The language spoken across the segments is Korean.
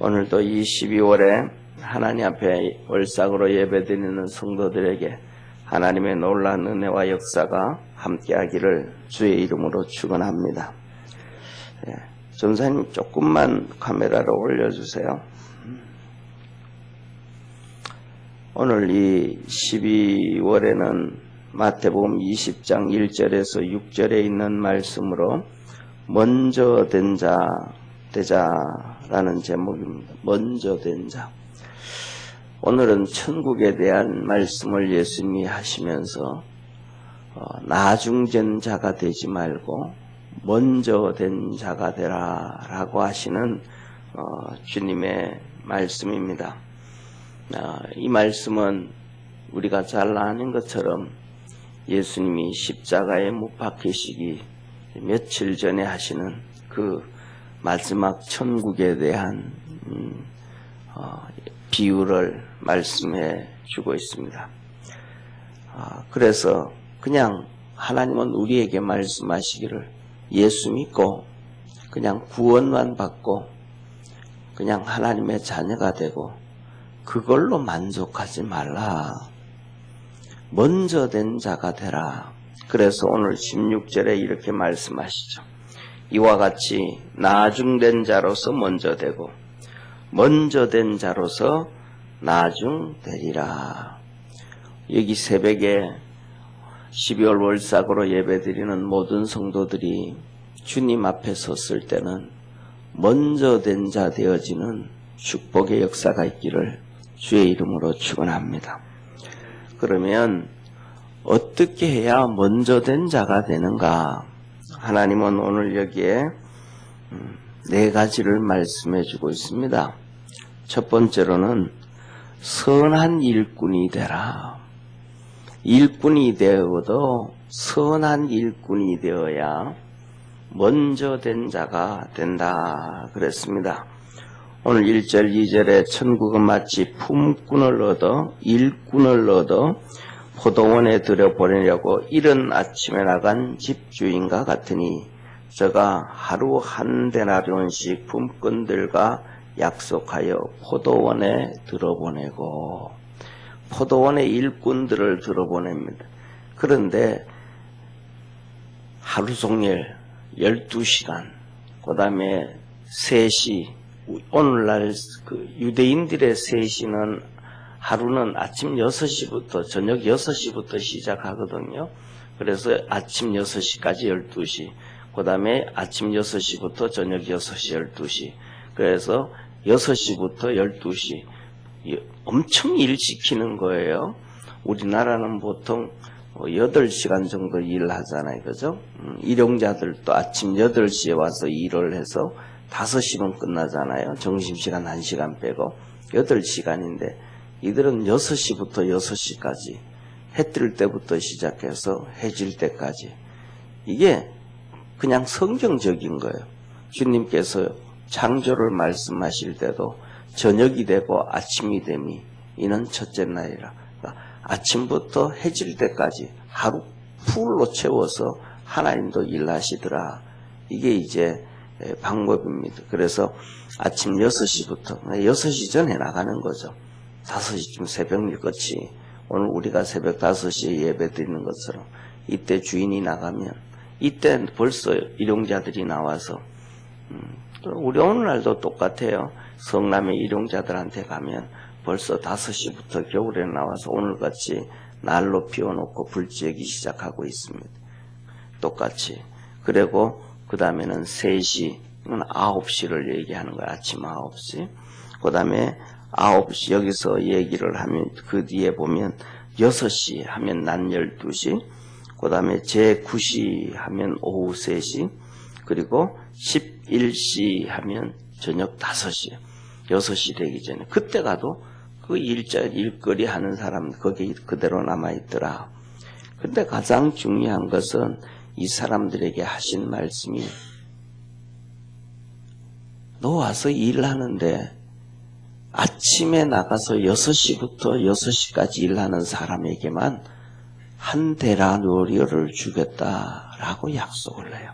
오늘도 이 12월에 하나님 앞에 월삭으로 예배드리는 성도들에게 하나님의 놀라운 은혜와 역사가 함께하기를 주의 이름으로 축원합니다. 전사님 조금만 카메라를 올려주세요. 오늘 이 12월에는 마태복음 20장 1절에서 6절에 있는 말씀으로 먼저 된 자 되자라는 제목입니다. 먼저 된 자. 오늘은 천국에 대한 말씀을 예수님이 하시면서 나중된 자가 되지 말고 먼저 된 자가 되라 라고 하시는 주님의 말씀입니다. 이 말씀은 우리가 잘 아는 것처럼 예수님이 십자가에 못 박히시기 며칠 전에 하시는 그 마지막 천국에 대한 비유를 말씀해 주고 있습니다. 그래서 그냥 하나님은 우리에게 말씀하시기를 예수 믿고 그냥 구원만 받고 그냥 하나님의 자녀가 되고 그걸로 만족하지 말라. 먼저 된 자가 되라. 그래서 오늘 16절에 이렇게 말씀하시죠. 이와 같이 나중된 자로서 먼저 되고 먼저 된 자로서 나중되리라. 여기 새벽에 12월 월삭으로 예배드리는 모든 성도들이 주님 앞에 섰을 때는 먼저 된 자 되어지는 축복의 역사가 있기를 주의 이름으로 축원합니다. 그러면 어떻게 해야 먼저 된 자가 되는가? 하나님은 오늘 여기에 네 가지를 말씀해 주고 있습니다. 첫 번째로는 선한 일꾼이 되라. 일꾼이 되어도 선한 일꾼이 되어야 먼저 된 자가 된다 그랬습니다. 오늘 1절 2절에 천국은 마치 품꾼을 얻어 일꾼을 얻어 포도원에 들여보내려고 이른 아침에 나간 집주인과 같으니 저가 하루 한 데나리온씩 품꾼들과 약속하여 포도원에 들어보내고 포도원에 일꾼들을 들어보냅니다. 그런데 하루 종일 12시간 그 다음에 3시 오늘날 그 유대인들의 3시는 하루는 아침 6시부터 저녁 6시부터 시작하거든요. 그래서 아침 6시까지 12시 그 다음에 아침 6시부터 저녁 6시 12시 그래서 6시부터 12시 엄청 일 시키는 거예요. 우리나라는 보통 8시간 정도 일을 하잖아요. 그죠? 일용자들도 아침 8시에 와서 일을 해서 5시면 끝나잖아요. 점심시간 1시간 빼고 8시간인데 이들은 6시부터 6시까지 해 뜰 때부터 시작해서 해 질 때까지 이게 그냥 성경적인 거예요. 주님께서 창조를 말씀하실 때도 저녁이 되고 아침이 되니 이는 첫째 날이라. 그러니까 아침부터 해 질 때까지 하루 풀로 채워서 하나님도 일하시더라. 이게 이제 방법입니다. 그래서 아침 6시부터 6시 전에 나가는 거죠. 5시쯤 새벽일같이 오늘 우리가 새벽 5시에 예배 드리는 것처럼 이때 주인이 나가면 이때 벌써 일용자들이 나와서 우리 오늘날도 똑같아요. 성남의 일용자들한테 가면 벌써 5시부터 겨울에 나와서 오늘같이 난로 피워놓고 불 쬐기 시작하고 있습니다. 똑같이. 그리고 그 다음에는 3시, 9시를 얘기하는 거야. 아침 9시. 그 다음에 9시 여기서 얘기를 하면 그 뒤에 보면 6시 하면 낮 12시 그 다음에 제9시 하면 오후 3시 그리고 11시 하면 저녁 5시 6시 되기 전에 그때 가도 그 일거리 하는 사람 거기 그대로 남아있더라. 근데 가장 중요한 것은 이 사람들에게 하신 말씀이 너 와서 일하는데 아침에 나가서 6시부터 6시까지 일하는 사람에게만 한 데나리온을 주겠다라고 약속을 해요.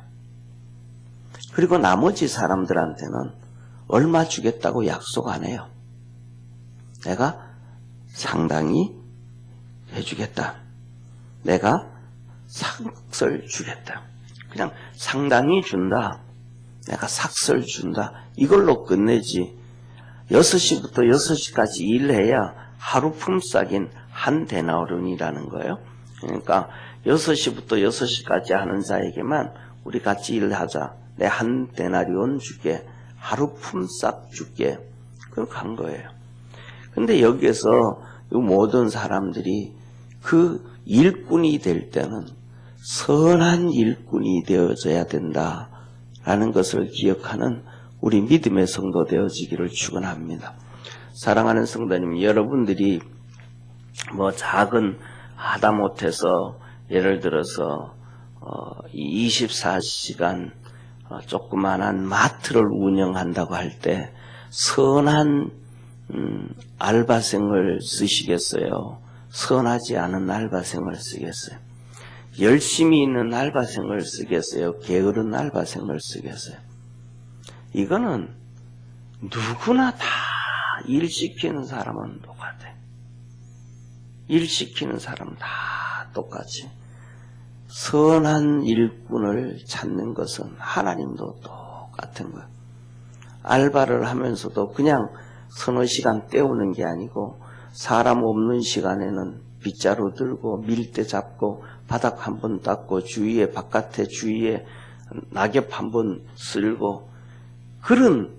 그리고 나머지 사람들한테는 얼마 주겠다고 약속 안 해요. 내가 상당히 해주겠다. 내가 삭설 주겠다. 그냥 상당히 준다. 내가 삭설 준다. 이걸로 끝내지. 6시부터 6시까지 일해야 하루 품삯인 한 데나리온이라는 거예요. 그러니까 6시부터 6시까지 하는 자에게만 우리 같이 일하자. 내 한 데나리온 줄게. 하루 품삯 줄게. 그렇게 한 거예요. 근데 여기에서 이 모든 사람들이 그 일꾼이 될 때는 선한 일꾼이 되어져야 된다라는 것을 기억하는 우리 믿음의 성도 되어지기를 축원합니다. 사랑하는 성도님, 여러분들이 뭐 작은 하다못해서 예를 들어서 24시간 조그만한 마트를 운영한다고 할 때 선한 알바생을 쓰시겠어요? 선하지 않은 알바생을 쓰겠어요? 열심히 있는 알바생을 쓰겠어요? 게으른 알바생을 쓰겠어요? 이거는 누구나 다 일 시키는 사람은 똑같아. 일 시키는 사람은 다 똑같이. 선한 일꾼을 찾는 것은 하나님도 똑같은 거예요. 알바를 하면서도 그냥 서너 시간 때우는 게 아니고 사람 없는 시간에는 빗자루 들고 밀대 잡고 바닥 한번 닦고 주위에 바깥에 주위에 낙엽 한번 쓸고 그런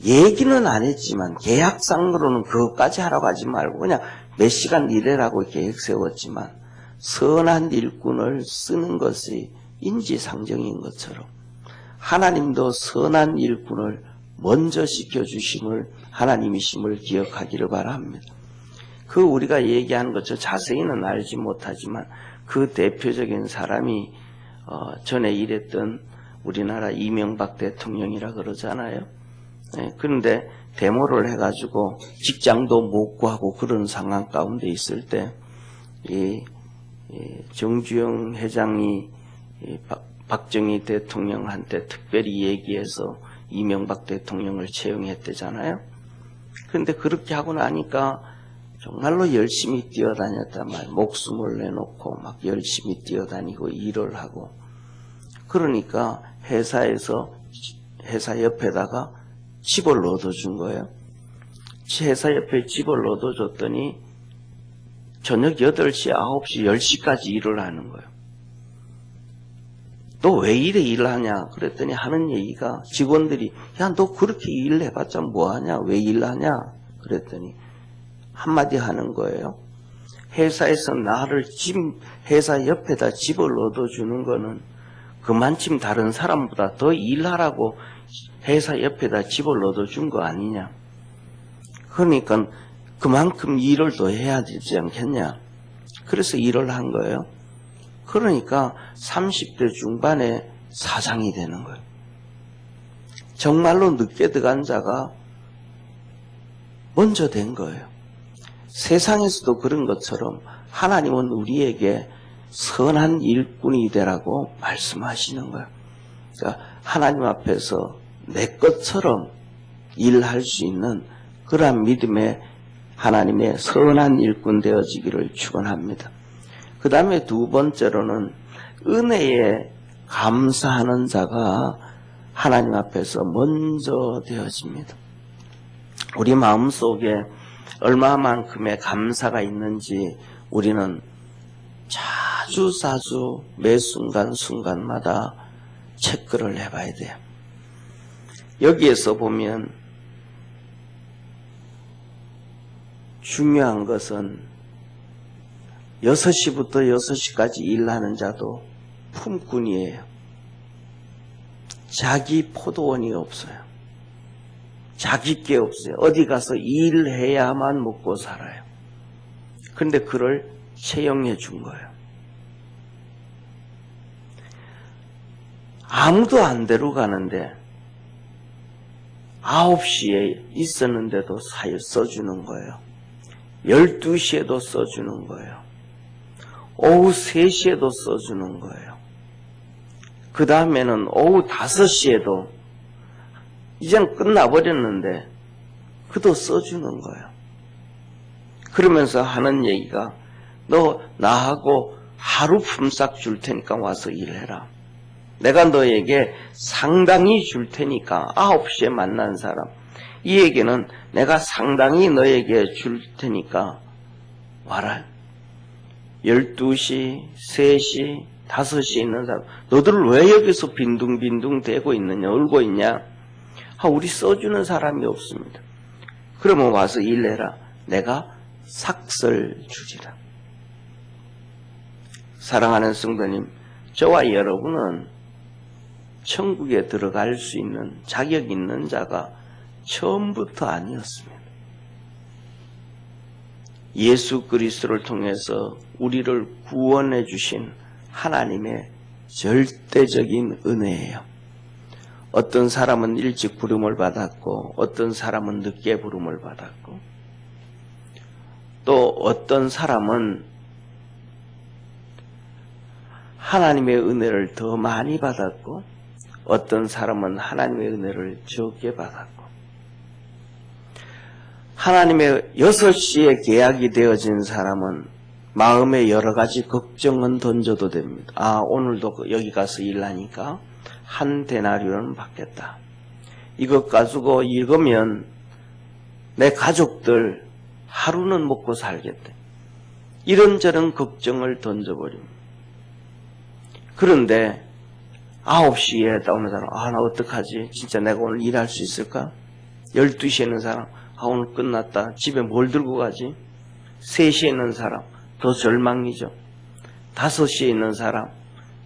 얘기는 안 했지만 계약상으로는 그것까지 하라고 하지 말고 그냥 몇 시간 일해라고 계획 세웠지만 선한 일꾼을 쓰는 것이 인지상정인 것처럼 하나님도 선한 일꾼을 먼저 시켜주심을 하나님이심을 기억하기를 바랍니다. 그 우리가 얘기하는 것처럼 자세히는 알지 못하지만 그 대표적인 사람이 전에 일했던 우리나라 이명박 대통령이라 그러잖아요. 그런데 데모를 해가지고 직장도 못 구하고 그런 상황 가운데 있을 때 이 정주영 회장이 박정희 대통령한테 특별히 얘기해서 이명박 대통령을 채용했대잖아요. 그런데 그렇게 하고 나니까 정말로 열심히 뛰어다녔단 말이에요. 목숨을 내놓고 막 열심히 뛰어다니고 일을 하고 그러니까 회사에서 회사 옆에다가 집을 얻어준 거예요. 회사 옆에 집을 얻어줬더니 저녁 8시, 9시, 10시까지 일을 하는 거예요. 너 왜 이래 일하냐? 그랬더니 하는 얘기가 직원들이 야, 너 그렇게 일해봤자 뭐하냐? 왜 일하냐? 그랬더니 한마디 하는 거예요. 회사에서 나를 회사 옆에다 집을 얻어주는 거는 그만큼 다른 사람보다 더 일하라고 회사 옆에다 집을 얻어준 거 아니냐. 그러니까 그만큼 일을 더 해야 되지 않겠냐. 그래서 일을 한 거예요. 그러니까 30대 중반에 사장이 되는 거예요. 정말로 늦게 들어간 자가 먼저 된 거예요. 세상에서도 그런 것처럼 하나님은 우리에게 선한 일꾼이 되라고 말씀하시는 거예요. 그러니까 하나님 앞에서 내 것처럼 일할 수 있는 그러한 믿음의 하나님의 선한 일꾼 되어지기를 축원합니다. 그 다음에 두 번째로는 은혜에 감사하는 자가 하나님 앞에서 먼저 되어집니다. 우리 마음속에 얼마만큼의 감사가 있는지 우리는 자주 매 순간순간마다 체크를 해봐야 돼요. 여기에서 보면 중요한 것은 6시부터 6시까지 일하는 자도 품꾼이에요. 자기 포도원이 없어요. 자기 게 없어요. 어디 가서 일해야만 먹고 살아요. 그런데 그를 채용해 준 거예요. 아무도 안 데려가는데 9시에 있었는데도 써주는 거예요. 12시에도 써주는 거예요. 오후 3시에도 써주는 거예요. 그 다음에는 오후 5시에도 이젠 끝나버렸는데 그도 써주는 거예요. 그러면서 하는 얘기가 너 나하고 하루 품삯 줄 테니까 와서 일해라. 내가 너에게 상당히 줄 테니까 9시에 만난 사람 이 얘기는 내가 상당히 너에게 줄 테니까 와라. 12시, 3시, 5시에 있는 사람 너들 왜 여기서 빈둥빈둥 대고 있느냐 울고 있냐. 우리 써주는 사람이 없습니다. 그러면 와서 일해라. 내가 삭설 주리라. 사랑하는 성도님, 저와 여러분은 천국에 들어갈 수 있는 자격 있는 자가 처음부터 아니었습니다. 예수 그리스도를 통해서 우리를 구원해 주신 하나님의 절대적인 은혜예요. 어떤 사람은 일찍 부름을 받았고 어떤 사람은 늦게 부름을 받았고 또 어떤 사람은 하나님의 은혜를 더 많이 받았고 어떤 사람은 하나님의 은혜를 적게 받았고 하나님의 6시에 계약이 되어진 사람은 마음에 여러 가지 걱정은 던져도 됩니다. 오늘도 여기 가서 일하니까 한 데나리온은 받겠다. 이것 가지고 읽으면 내 가족들 하루는 먹고 살겠대. 이런저런 걱정을 던져버립니다. 그런데 9시에 나오는 사람, 나 어떡하지? 진짜 내가 오늘 일할 수 있을까? 12시에 있는 사람, 오늘 끝났다. 집에 뭘 들고 가지? 3시에 있는 사람, 더 절망이죠. 5시에 있는 사람,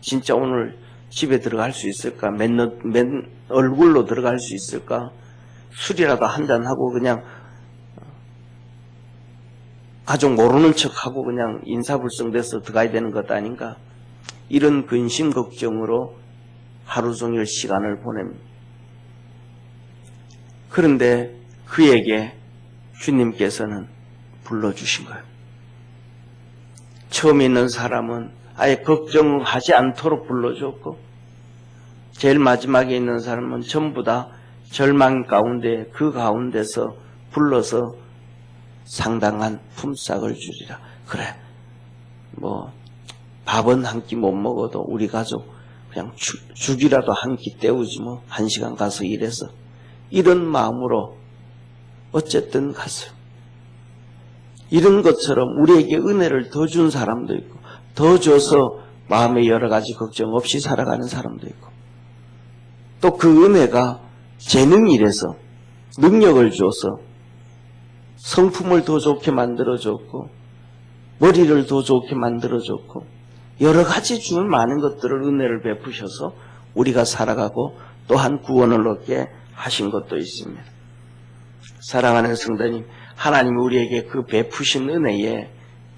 진짜 오늘 집에 들어갈 수 있을까? 맨 얼굴로 들어갈 수 있을까? 술이라도 한잔하고 그냥 가족 모르는 척하고 그냥 인사불성돼서 들어가야 되는 것 아닌가? 이런 근심 걱정으로 하루 종일 시간을 보냅니다. 그런데 그에게 주님께서는 불러주신 거예요. 처음 있는 사람은 아예 걱정하지 않도록 불러줬고 제일 마지막에 있는 사람은 전부 다 절망 가운데 그 가운데서 불러서 상당한 품삯을 주리라. 그래, 밥은 한 끼 못 먹어도 우리 가족 그냥 죽이라도 한 끼 때우지 1시간 가서 일해서 이런 마음으로 어쨌든 갔어요. 이런 것처럼 우리에게 은혜를 더 준 사람도 있고 더 줘서 마음에 여러 가지 걱정 없이 살아가는 사람도 있고 또 그 은혜가 재능이 이래서 능력을 줘서 성품을 더 좋게 만들어줬고 머리를 더 좋게 만들어줬고 여러 가지 주는 많은 것들을 은혜를 베푸셔서 우리가 살아가고 또한 구원을 얻게 하신 것도 있습니다. 사랑하는 성도님, 하나님이 우리에게 그 베푸신 은혜에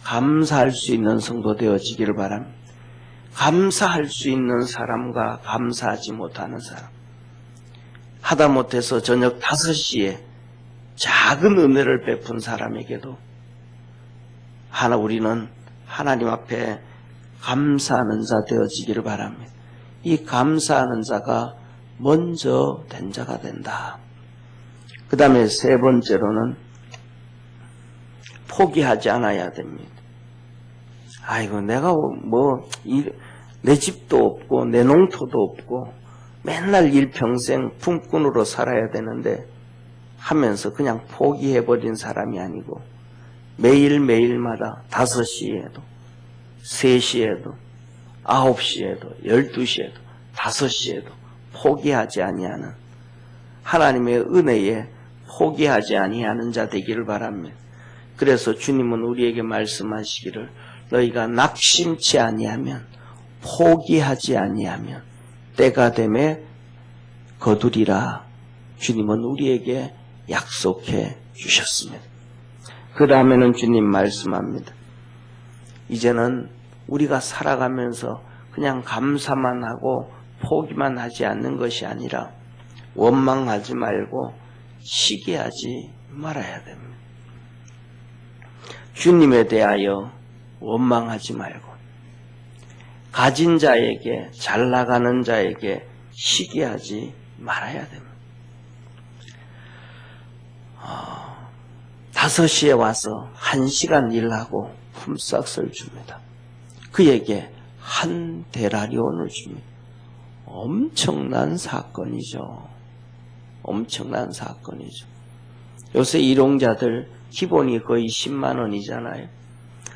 감사할 수 있는 성도 되어지기를 바랍니다. 감사할 수 있는 사람과 감사하지 못하는 사람, 하다못해서 저녁 5시에 작은 은혜를 베푼 사람에게도 우리는 하나님 앞에 감사하는 자 되어지기를 바랍니다. 이 감사하는 자가 먼저 된 자가 된다. 그 다음에 3번째로는 포기하지 않아야 됩니다. 내가 내 집도 없고 내 농토도 없고 맨날 일평생 품꾼으로 살아야 되는데 하면서 그냥 포기해버린 사람이 아니고 매일매일마다 5시에도 3시에도 9시에도 12시에도 5시에도 포기하지 아니하는 하나님의 은혜에 포기하지 아니하는 자 되기를 바랍니다. 그래서 주님은 우리에게 말씀하시기를 너희가 낙심치 아니하면 포기하지 아니하면 때가 되매 거두리라. 주님은 우리에게 약속해 주셨습니다. 그 다음에는 주님 말씀합니다. 이제는 우리가 살아가면서 그냥 감사만 하고 포기만 하지 않는 것이 아니라 원망하지 말고 시기하지 말아야 됩니다. 주님에 대하여 원망하지 말고 가진 자에게 잘 나가는 자에게 시기하지 말아야 됩니다. 5시에 와서 1시간 일하고 품삯을 줍니다. 그에게 한 데나리온을 줍니다. 엄청난 사건이죠. 엄청난 사건이죠. 요새 일용자들 기본이 거의 10만 원이잖아요.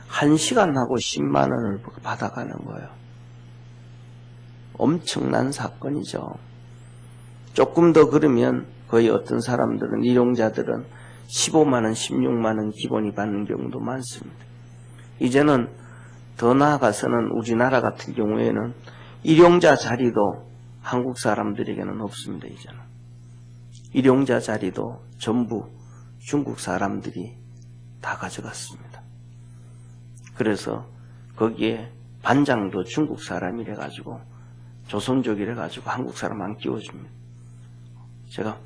1시간 하고 10만 원을 받아가는 거예요. 엄청난 사건이죠. 조금 더 그러면 거의 어떤 사람들은, 일용자들은 15만 원, 16만 원 기본이 받는 경우도 많습니다. 이제는 더 나아가서는 우리나라 같은 경우에는 일용자 자리도 한국 사람들에게는 없습니다. 이제는 일용자 자리도 전부 중국 사람들이 다 가져갔습니다. 그래서 거기에 반장도 중국 사람이래 가지고, 조선족이래 가지고 한국 사람 안 끼워줍니다. 제가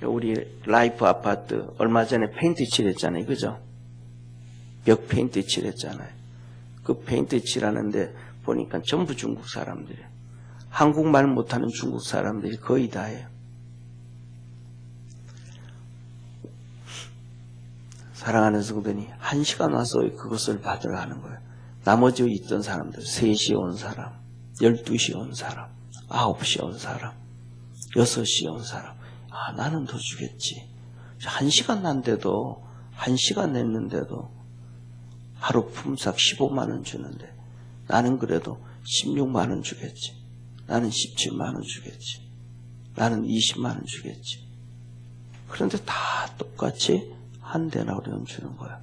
우리 라이프 아파트 얼마 전에 페인트 칠했잖아요. 그죠? 벽 페인트 칠했잖아요. 그 페인트 칠하는데 보니까 전부 중국 사람들이에요. 한국말 못하는 중국 사람들이 거의 다예요. 사랑하는 성도님, 1시간 와서 그것을 받으러 가는 거예요. 나머지 있던 사람들, 3시에 온 사람, 12시에 온 사람, 9시에 온 사람, 6시에 온 사람. 아, 나는 더 주겠지. 1시간 난데도, 1시간 냈는데도 하루 품삯 15만 원 주는데 나는 그래도 16만 원 주겠지. 나는 17만 원 주겠지. 나는 20만 원 주겠지. 그런데 다 똑같이 한 데나리온 주는 거야.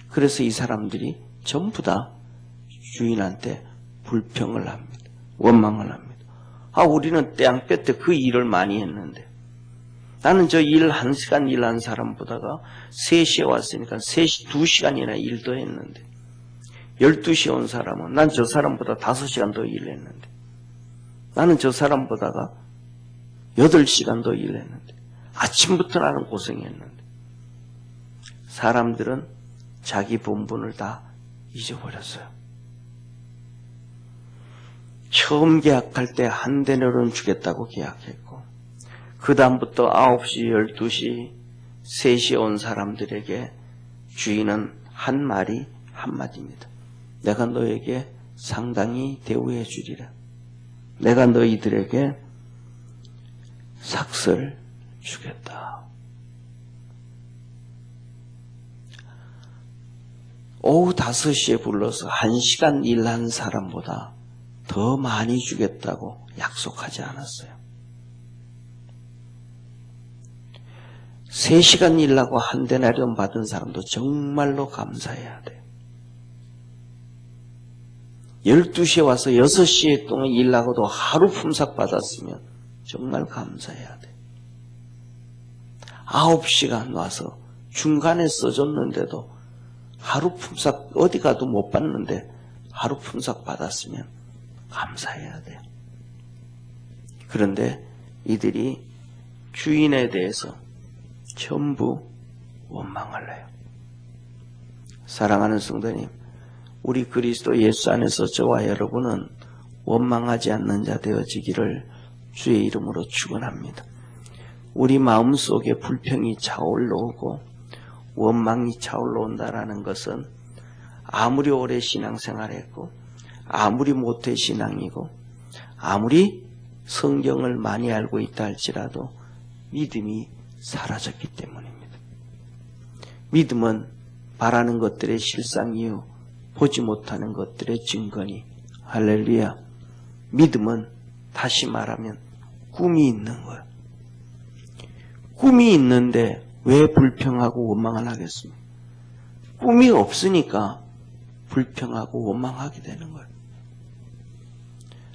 그래서 이 사람들이 전부 다 주인한테 불평을 합니다. 원망을 합니다. 아, 우리는 떼양볕 때 그 일을 많이 했는데, 나는 저 일 1시간 일한 사람보다가 3시에 왔으니까 2시간이나 일 더 했는데, 12시에 온 사람은 난 저 사람보다 5시간 더 일했는데, 나는 저 사람보다가 8시간 더 일했는데, 아침부터 나는 고생했는데, 사람들은 자기 본분을 다 잊어버렸어요. 처음 계약할 때 한 데나리온 주겠다고 계약했고, 그 다음부터 9시, 12시, 3시에 온 사람들에게 주인은 한 말이 한마디입니다. 내가 너에게 상당히 대우해 주리라. 내가 너희들에게 삭슬 주겠다. 오후 5시에 불러서 1시간 일한 사람보다 더 많이 주겠다고 약속하지 않았어요. 3시간 일하고 한 데나리온 받은 사람도 정말로 감사해야 돼요. 12시에 와서 6시에 동안 일하고도 하루 품삯 받았으면 정말 감사해야 돼요. 9시간 와서 중간에 써줬는데도 하루 품삯 어디 가도 못 받는데 하루 품삯 받았으면 감사해야 돼요. 그런데 이들이 주인에 대해서 전부 원망을 해요. 사랑하는 성도님, 우리 그리스도 예수 안에서 저와 여러분은 원망하지 않는 자 되어지기를 주의 이름으로 축원합니다. 우리 마음속에 불평이 차올라오고 원망이 차올라온다라는 것은 아무리 오래 신앙생활했고 아무리 모태 신앙이고 아무리 성경을 많이 알고 있다 할지라도 믿음이 사라졌기 때문입니다. 믿음은 바라는 것들의 실상이요 보지 못하는 것들의 증거니. 할렐루야. 믿음은 다시 말하면 꿈이 있는 거예요. 꿈이 있는데 왜 불평하고 원망을 하겠습니까? 꿈이 없으니까 불평하고 원망하게 되는 거예요.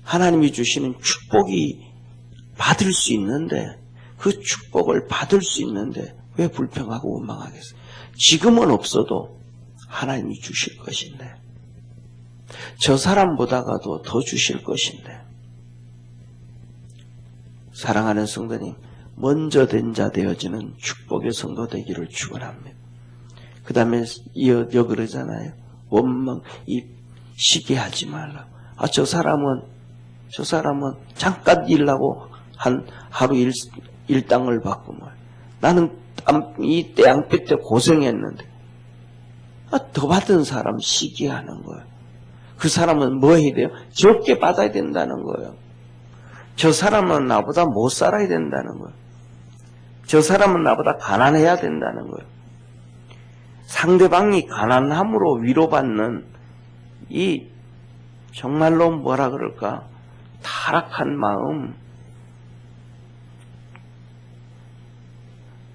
하나님이 주시는 축복이 받을 수 있는데, 그 축복을 받을 수 있는데 왜 불평하고 원망하겠어요? 지금은 없어도 하나님이 주실 것인데, 저 사람보다가도 더 주실 것인데. 사랑하는 성도님, 먼저 된 자 되어지는 축복의 성도 되기를 축원합니다. 그 다음에 이어 그러잖아요. 원망, 시기하지 말라. 아, 저 사람은 잠깐 일하고 한 하루 일당을 받고 말. 나는 이 태양빛 때 고생했는데 더 받은 사람 시기하는 거예요. 그 사람은 뭐 해야 돼요? 적게 받아야 된다는 거예요. 저 사람은 나보다 못 살아야 된다는 거예요. 저 사람은 나보다 가난해야 된다는 거예요. 상대방이 가난함으로 위로받는 이 정말로 뭐라 그럴까? 타락한 마음,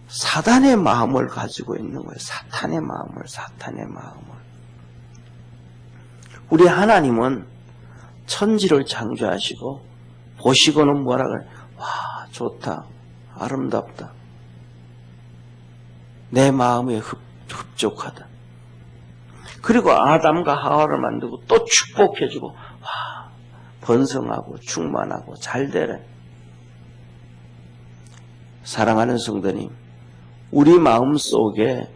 사단의 마음을 가지고 있는 거예요. 사탄의 마음을. 우리 하나님은 천지를 창조하시고 보시고는 뭐라 그래? 와, 좋다. 아름답다. 내 마음에 흡족하다. 그리고 아담과 하와를 만들고 또 축복해주고, 와, 번성하고 충만하고 잘 되래. 사랑하는 성도님, 우리 마음 속에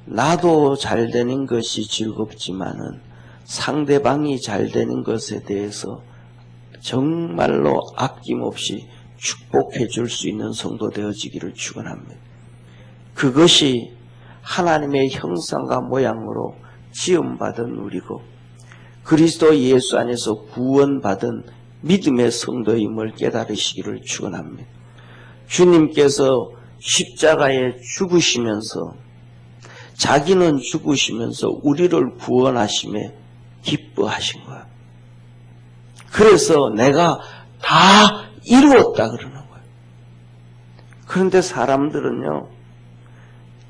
나도 잘 되는 것이 즐겁지만은 상대방이 잘 되는 것에 대해서 정말로 아낌없이 축복해 줄 수 있는 성도 되어지기를 축원합니다. 그것이 하나님의 형상과 모양으로 지음받은 우리고 그리스도 예수 안에서 구원받은 믿음의 성도임을 깨달으시기를 축원합니다. 주님께서 십자가에 죽으시면서 자기는 죽으시면서 우리를 구원하심에 기뻐하신 거예요. 그래서 내가 다 이루었다 그러는 거예요. 그런데 사람들은요,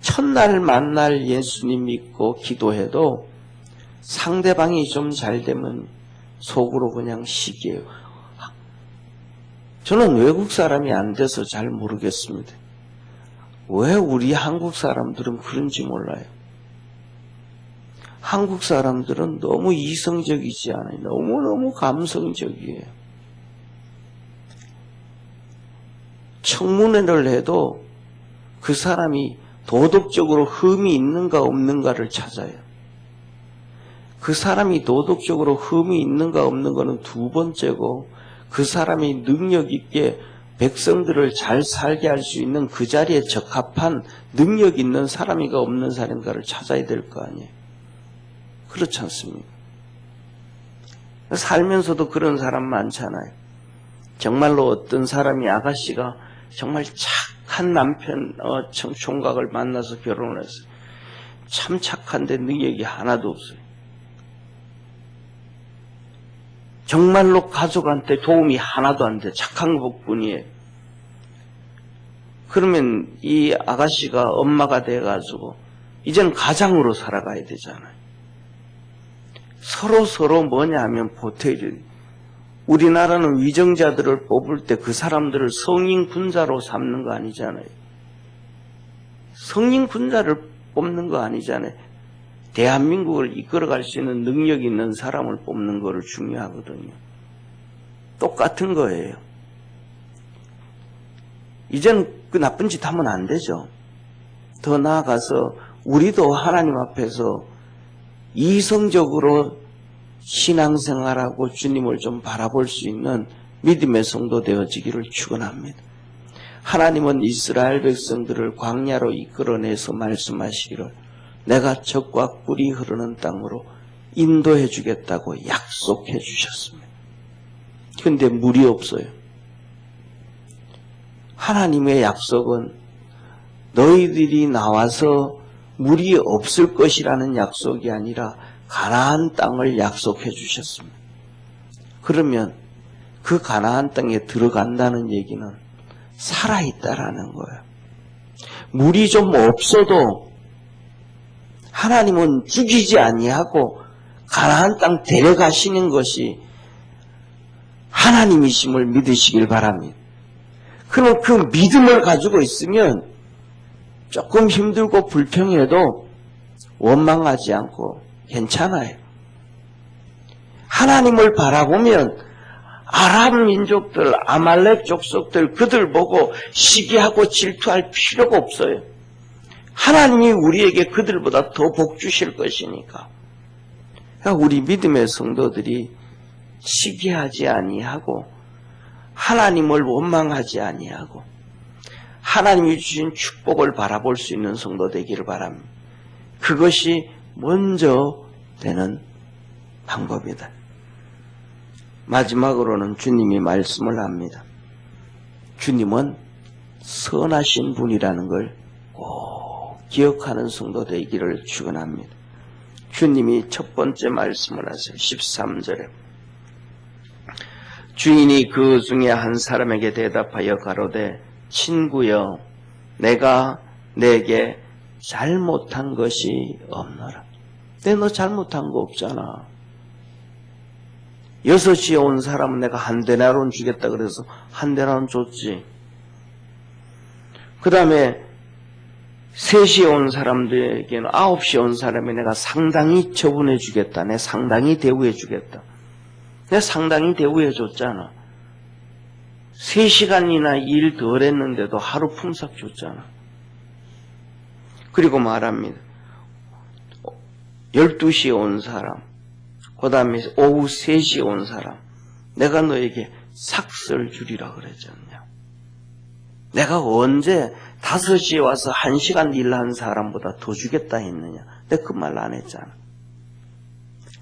첫날 만날 예수님 믿고 기도해도 상대방이 좀 잘 되면 속으로 그냥 시기해요. 저는 외국 사람이 안 돼서 잘 모르겠습니다. 왜 우리 한국 사람들은 그런지 몰라요. 한국 사람들은 너무 이성적이지 않아요. 너무너무 감성적이에요. 청문회를 해도 그 사람이 도덕적으로 흠이 있는가 없는가를 찾아요. 그 사람이 도덕적으로 흠이 있는가 없는 거는 두 번째고 그 사람이 능력 있게 백성들을 잘 살게 할 수 있는 그 자리에 적합한 능력 있는 사람인가 없는 사람인가를 찾아야 될 거 아니에요. 그렇지 않습니까? 살면서도 그런 사람 많잖아요. 정말로 어떤 사람이 아가씨가 정말 착한 남편 총각을 만나서 결혼을 했어요. 참 착한데 능력이 하나도 없어요. 정말로 가족한테 도움이 하나도 안 돼. 착한 것뿐이에요. 그러면 이 아가씨가 엄마가 돼가지고 이제는 가장으로 살아가야 되잖아요. 서로 뭐냐 하면 보태를. 우리나라는 위정자들을 뽑을 때 그 사람들을 성인 군자로 삼는 거 아니잖아요. 성인 군자를 뽑는 거 아니잖아요. 대한민국을 이끌어갈 수 있는 능력 있는 사람을 뽑는 거를 중요하거든요. 똑같은 거예요. 이젠 그 나쁜 짓 하면 안 되죠. 더 나아가서 우리도 하나님 앞에서 이성적으로 신앙생활하고 주님을 좀 바라볼 수 있는 믿음의 성도 되어지기를 축원합니다. 하나님은 이스라엘 백성들을 광야로 이끌어내서 말씀하시기를 내가 젖과 꿀이 흐르는 땅으로 인도해 주겠다고 약속해 주셨습니다. 그런데 물이 없어요. 하나님의 약속은 너희들이 나와서 물이 없을 것이라는 약속이 아니라 가나안 땅을 약속해 주셨습니다. 그러면 그 가나안 땅에 들어간다는 얘기는 살아있다라는 거예요. 물이 좀 없어도 하나님은 죽이지 아니하고 가나안 땅 데려가시는 것이 하나님이심을 믿으시길 바랍니다. 그럼 그 믿음을 가지고 있으면 조금 힘들고 불평해도 원망하지 않고 괜찮아요. 하나님을 바라보면 아랍 민족들, 아말렉 족속들 그들 보고 시기하고 질투할 필요가 없어요. 하나님이 우리에게 그들보다 더 복 주실 것이니까. 우리 믿음의 성도들이 시기하지 아니하고 하나님을 원망하지 아니하고 하나님이 주신 축복을 바라볼 수 있는 성도 되기를 바랍니다. 그것이 먼저 되는 방법이다. 마지막으로는 주님이 말씀을 합니다. 주님은 선하신 분이라는 걸 꼭 기억하는 성도 되기를 축원합니다. 주님이 첫 번째 말씀을 하세요. 13절에 주인이 그 중에 한 사람에게 대답하여 가로되 친구여 내가 내게 잘못한 것이 없노라. 너 잘못한 거 없잖아. 6시에 온 사람은 내가 한 데나론 주겠다 그래서 한 데나론 줬지. 그 다음에 3시에 온 사람들에게는 9시에 온 사람이 내가 상당히 처분해 주겠다. 내가 상당히 대우해 주겠다. 내가 상당히 대우해 줬잖아. 3시간이나 일 덜 했는데도 하루 품삯 줬잖아. 그리고 말합니다. 12시에 온 사람, 그 다음에 오후 3시에 온 사람, 내가 너에게 삭설 주리라 그랬지 않냐. 내가 언제 5시에 와서 1시간 일한 사람보다 더 주겠다 했느냐. 내가 그 말 안 했잖아.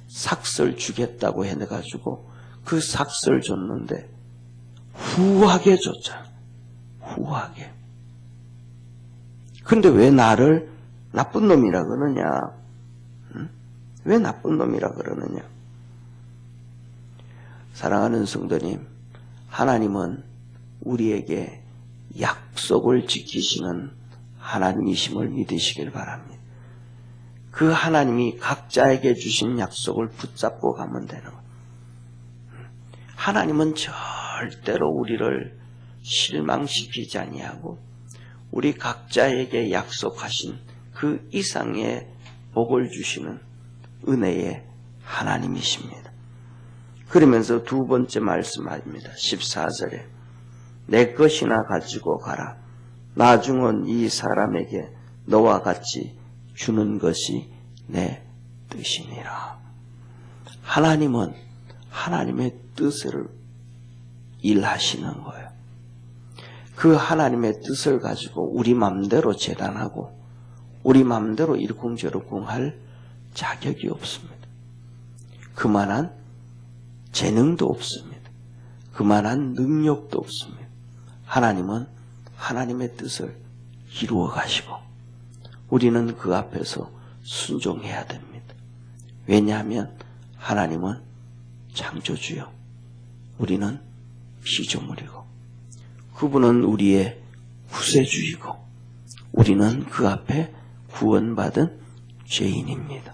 삭설 주겠다고 해가지고 그 삭설 줬는데 후하게 줬잖아. 후하게. 근데 왜 나를 나쁜 놈이라 그러느냐? 응? 왜 나쁜 놈이라 그러느냐? 사랑하는 성도님, 하나님은 우리에게 약속을 지키시는 하나님이심을 믿으시길 바랍니다. 그 하나님이 각자에게 주신 약속을 붙잡고 가면 되는 거예요. 하나님은 절대로 우리를 실망시키지 아니하고 우리 각자에게 약속하신 그 이상의 복을 주시는 은혜의 하나님이십니다. 그러면서 두 번째 말씀합니다. 14절에 내 것이나 가지고 가라. 나중은 이 사람에게 너와 같이 주는 것이 내 뜻이니라. 하나님은 하나님의 뜻을 일하시는 거예요. 그 하나님의 뜻을 가지고 우리 맘대로 재단하고 우리 맘대로 이러쿵저러쿵 할 자격이 없습니다. 그만한 재능도 없습니다. 그만한 능력도 없습니다. 하나님은 하나님의 뜻을 이루어 가시고 우리는 그 앞에서 순종해야 됩니다. 왜냐하면 하나님은 창조주요. 우리는 피조물이고 그분은 우리의 구세주이고 우리는 그 앞에 구원받은 죄인입니다.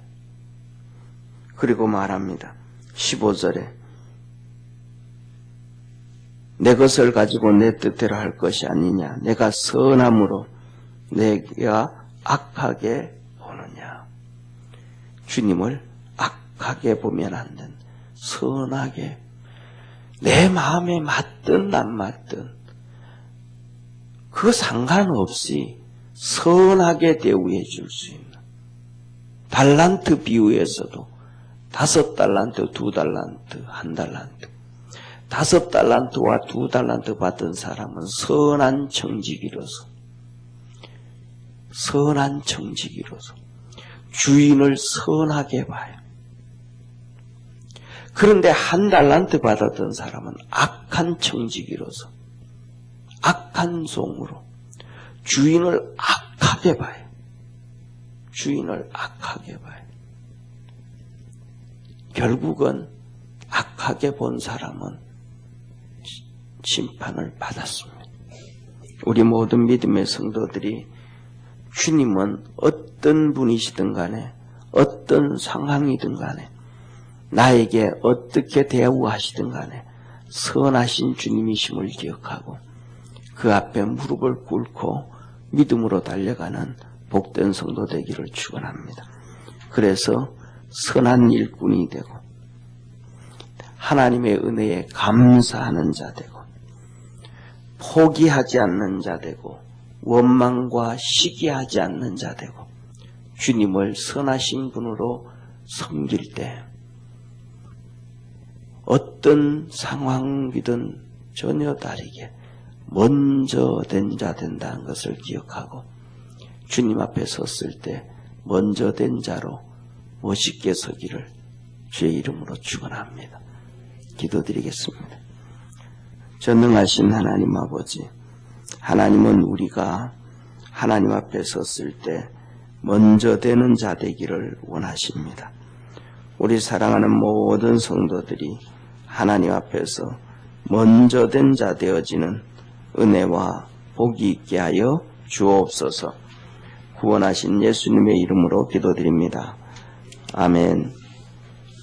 그리고 말합니다. 15절에 내 것을 가지고 내 뜻대로 할 것이 아니냐. 내가 선함으로 내가 악하게 보느냐. 주님을 악하게 보면 안 된다. 선하게 내 마음에 맞든 안 맞든 그 상관없이 선하게 대우해 줄 수 있는 달란트 비유에서도 5달란트, 2달란트, 1달란트 5달란트와 2달란트 받은 사람은 선한 청지기로서 주인을 선하게 봐요. 그런데 1달란트 받았던 사람은 악한 청지기로서 악한 종으로 주인을 악하게 봐요. 결국은 악하게 본 사람은 심판을 받았습니다. 우리 모든 믿음의 성도들이 주님은 어떤 분이시든 간에 어떤 상황이든 간에 나에게 어떻게 대우하시든 간에 선하신 주님이심을 기억하고 그 앞에 무릎을 꿇고 믿음으로 달려가는 복된 성도 되기를 축원합니다. 그래서 선한 일꾼이 되고 하나님의 은혜에 감사하는 자 되고 포기하지 않는 자 되고 원망과 시기하지 않는 자 되고 주님을 선하신 분으로 섬길 때 어떤 상황이든 전혀 다르게 먼저 된 자 된다는 것을 기억하고 주님 앞에 섰을 때 먼저 된 자로 멋있게 서기를 주의 이름으로 축원합니다. 기도드리겠습니다. 전능하신 하나님 아버지, 하나님은 우리가 하나님 앞에 섰을 때 먼저 되는 자 되기를 원하십니다. 우리 사랑하는 모든 성도들이 하나님 앞에서 먼저 된 자 되어지는 은혜와 복이 있게 하여 주옵소서. 구원하신 예수님의 이름으로 기도드립니다. 아멘.